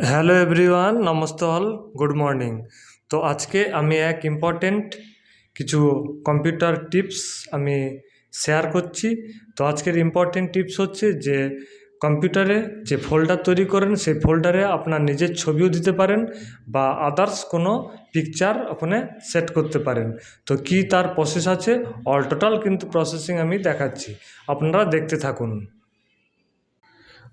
Hello everyone, namaste all, good morning. তো আজকে আমি এক ইম্পর্টেন্ট কিছু কম্পিউটার টিপস আমি শেয়ার করছি। তো আজকের ইম্পর্টেন্ট টিপস হচ্ছে যে কম্পিউটারে যে ফোল্ডার তৈরি করেন সেই ফোল্ডারে আপনার নিজের ছবিও দিতে পারেন বা আদার্স কোনো পিকচার ওখানে সেট করতে পারেন। তো কি তার প্রসেস আছে, অল টোটাল কিন্তু প্রসেসিং আমি দেখাচ্ছি, আপনারা দেখতে থাকুন।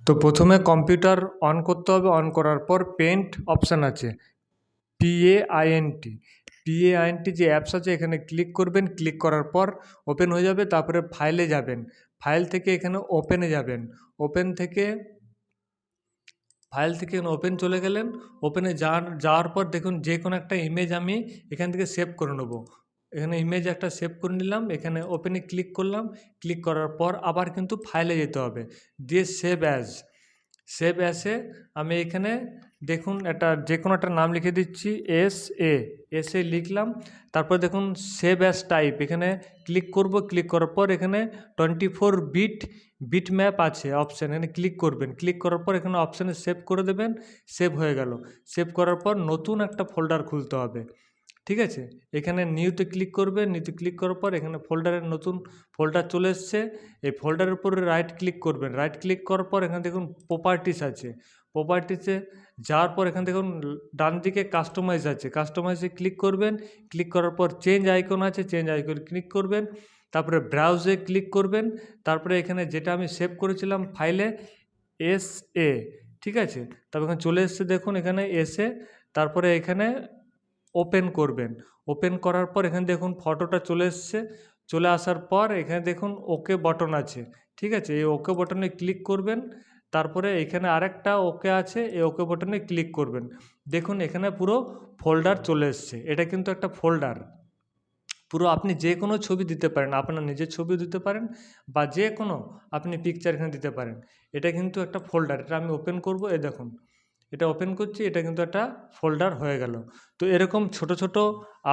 তো প্রথমে কম্পিউটার অন করতে হবে। অন করার পর পেন্ট অপশান আছে, PAINT PAINT যে অ্যাপস আছে এখানে ক্লিক করবেন। ক্লিক করার পর ওপেন হয়ে যাবে। তারপরে ফাইলে যাবেন, ফাইল থেকে এখানে ওপেনে যাবেন। ওপেন থেকে ফাইল থেকে ওপেন চলে গেলেন। ওপেনে যাওয়ার পর দেখুন যে কোনো একটা ইমেজ আমি এখান থেকে সেভ করে নেব। এখানে ইমেজ একটা সেভ করে নিলাম। এখানে ওপেনে ক্লিক করলাম। ক্লিক করার পর আবার কিন্তু ফাইলে যেতে হবে, দিয়ে সেভ অ্যাসে আমি এখানে দেখুন একটা যে কোনো একটা নাম লিখে দিচ্ছি, এস এ লিখলাম। তারপর দেখুন সেভ অ্যাস টাইপ, এখানে ক্লিক করব। ক্লিক করার পর এখানে 24 বিট ম্যাপ আছে অপশান, এখানে ক্লিক করবেন। ক্লিক করার পর এখানে অপশানে সেভ করে দেবেন। সেভ হয়ে গেল। সেভ করার পর নতুন একটা ফোল্ডার খুলতে হবে, ঠিক আছে। এখানে নিউতে ক্লিক করবেন। নিউতে ক্লিক করার পর এখানে ফোল্ডারের নতুন ফোল্ডার চলে এসছে। এই ফোল্ডারের উপরে রাইট ক্লিক করবেন। রাইট ক্লিক করার পর এখানে দেখুন প্রপার্টিস আছে। প্রপার্টিসে যাওয়ার পর এখানে দেখুন ডান দিকে কাস্টমাইজ আছে, কাস্টমাইজে ক্লিক করবেন। ক্লিক করার পর চেঞ্জ আইকন আছে, চেঞ্জ আইকনে ক্লিক করবেন। তারপরে ব্রাউজে ক্লিক করবেন। তারপরে এখানে যেটা আমি সেভ করেছিলাম ফাইলে SA, ঠিক আছে। তারপর এখানে চলে এসছে দেখুন, এখানে এসে তারপরে এখানে ওপেন করবেন। ওপেন করার পর এখানে দেখুন ফটোটা চলে এসছে। চলে আসার পর এখানে দেখুন ওকে বটন আছে, ঠিক আছে। এই ওকে বটনে ক্লিক করবেন। তারপরে এখানে আরেকটা ওকে আছে, এই ওকে বটনে ক্লিক করবেন। দেখুন এখানে পুরো ফোল্ডার চলে এসছে। এটা কিন্তু একটা ফোল্ডার। পুরো আপনি যে কোনো ছবি দিতে পারেন, আপনার নিজের ছবিও দিতে পারেন বা যে কোনো আপনি পিকচার এখানে দিতে পারেন। এটা কিন্তু একটা ফোল্ডার। এটা আমি ওপেন করব, এই দেখুন এটা ওপেন করছি, এটা কিন্তু একটা ফোল্ডার হয়ে গেল। তো এরকম ছোট ছোট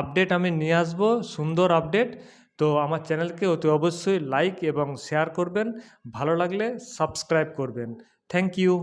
আপডেট আমি নিয়ে আসবো, সুন্দর আপডেট। তো আমার চ্যানেলকে অতি অবশ্যই লাইক এবং শেয়ার করবেন, ভালো লাগলে সাবস্ক্রাইব করবেন। Thank you.